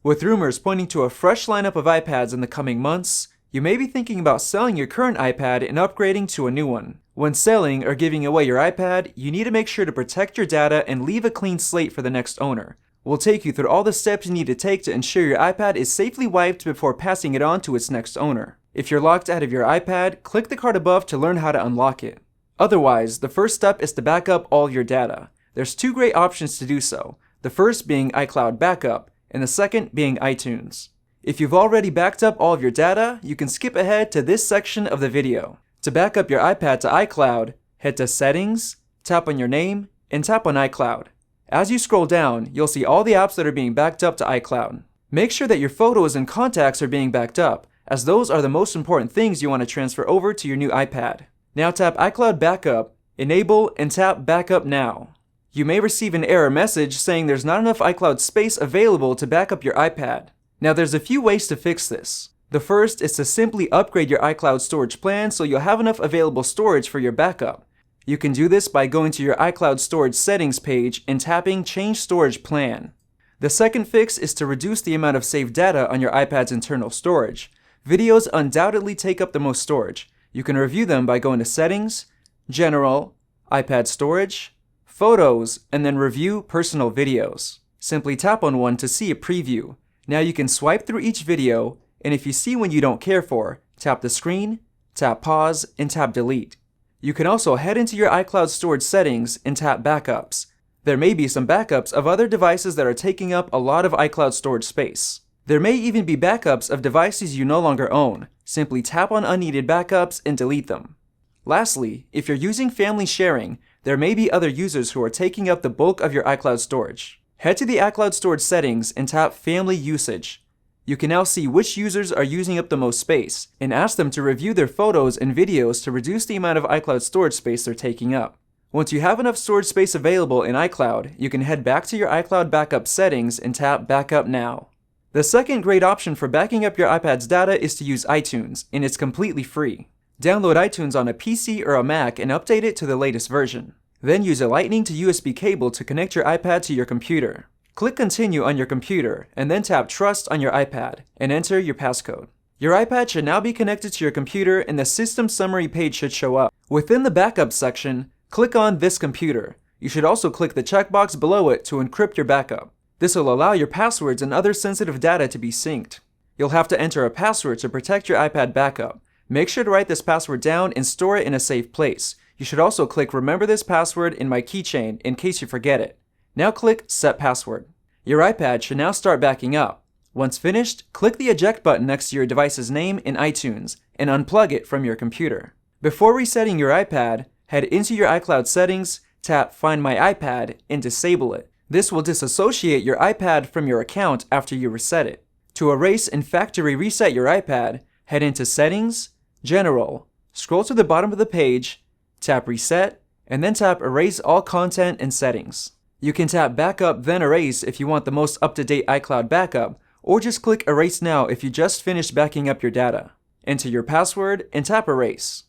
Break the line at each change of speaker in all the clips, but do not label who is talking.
With rumors pointing to a fresh lineup of iPads in the coming months, you may be thinking about selling your current iPad and upgrading to a new one. When selling or giving away your iPad, you need to make sure to protect your data and leave a clean slate for the next owner. We'll take you through all the steps you need to take to ensure your iPad is safely wiped before passing it on to its next owner. If you're locked out of your iPad, click the card above to learn how to unlock it. Otherwise, the first step is to back up all your data. There's two great options to do so, the first being Icloud Backup, and the second being iTunes. If you've already backed up all of your data, you can skip ahead to this section of the video. To back up your iPad to iCloud, head to Settings, tap on your name, and tap on iCloud. As you scroll down, you'll see all the apps that are being backed up to iCloud. Make sure that your photos and contacts are being backed up, as those are the most important things you want to transfer over to your new iPad. Now tap iCloud Backup, enable, and tap Backup Now. You may receive an error message saying there's not enough iCloud space available to back up your iPad. Now there's a few ways to fix this. The first is to simply upgrade your iCloud storage plan so you'll have enough available storage for your backup. You can do this by going to your iCloud storage settings page and tapping Change Storage Plan. The second fix is to reduce the amount of saved data on your iPad's internal storage. Videos undoubtedly take up the most storage. You can review them by going to Settings, General, iPad Storage, Photos, and then Review Personal Videos. Simply tap on one to see a preview. Now you can swipe through each video, and if you see one you don't care for, tap the screen, tap Pause, and tap Delete. You can also head into your iCloud storage settings and tap Backups. There may be some backups of other devices that are taking up a lot of iCloud storage space. There may even be backups of devices you no longer own. Simply tap on unneeded backups and delete them. Lastly, if you're using family sharing, there may be other users who are taking up the bulk of your iCloud storage. Head to the iCloud storage settings and tap Family Usage. You can now see which users are using up the most space and ask them to review their photos and videos to reduce the amount of iCloud storage space they're taking up. Once you have enough storage space available in iCloud, you can head back to your iCloud Backup settings and tap Backup Now. The second great option for backing up your iPad's data is to use iTunes, and it's completely free. Download iTunes on a PC or a Mac and update it to the latest version. Then use a Lightning to USB cable to connect your iPad to your computer. Click Continue on your computer, and then tap Trust on your iPad, and enter your passcode. Your iPad should now be connected to your computer, and the System Summary page should show up. Within the Backup section, click on This Computer. You should also click the checkbox below it to encrypt your backup. This will allow your passwords and other sensitive data to be synced. You'll have to enter a password to protect your iPad backup. Make sure to write this password down and store it in a safe place. You should also click Remember this password in my keychain in case you forget it. Now click Set Password. Your iPad should now start backing up. Once finished, click the eject button next to your device's name in iTunes and unplug it from your computer. Before resetting your iPad, head into your iCloud settings, tap Find My iPad, and disable it. This will disassociate your iPad from your account after you reset it. To erase and factory reset your iPad, head into Settings, General, scroll to the bottom of the page, tap Reset, and then tap Erase All Content and Settings. You can tap Backup then Erase if you want the most up-to-date iCloud backup, or just click Erase Now if you just finished backing up your data. Enter your password and tap Erase.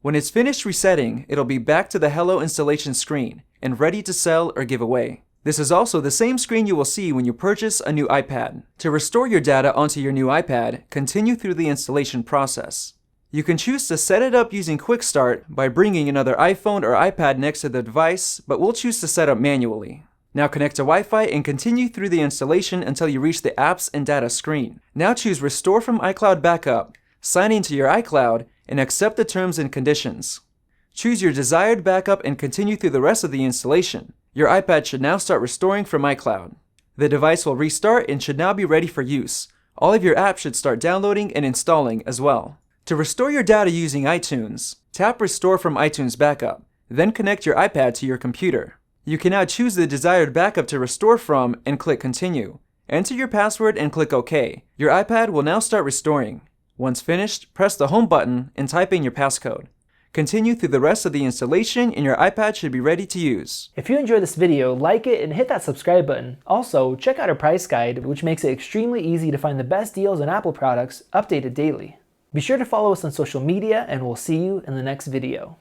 When it's finished resetting, it'll be back to the Hello installation screen and ready to sell or give away. This is also the same screen you will see when you purchase a new iPad. To restore your data onto your new iPad, continue through the installation process. You can choose to set it up using Quick Start by bringing another iPhone or iPad next to the device, but we'll choose to set up manually. Now connect to Wi-Fi and continue through the installation until you reach the Apps and Data screen. Now choose Restore from iCloud Backup, sign into your iCloud, and accept the terms and conditions. Choose your desired backup and continue through the rest of the installation. Your iPad should now start restoring from iCloud. The device will restart and should now be ready for use. All of your apps should start downloading and installing as well. To restore your data using iTunes, tap Restore from iTunes Backup, then connect your iPad to your computer. You can now choose the desired backup to restore from and click Continue. Enter your password and click OK. Your iPad will now start restoring. Once finished, press the Home button and type in your passcode. Continue through the rest of the installation and your iPad should be ready to use.
If you enjoyed this video, like it and hit that subscribe button. Also, check out our price guide, which makes it extremely easy to find the best deals on Apple products updated daily. Be sure to follow us on social media and we'll see you in the next video.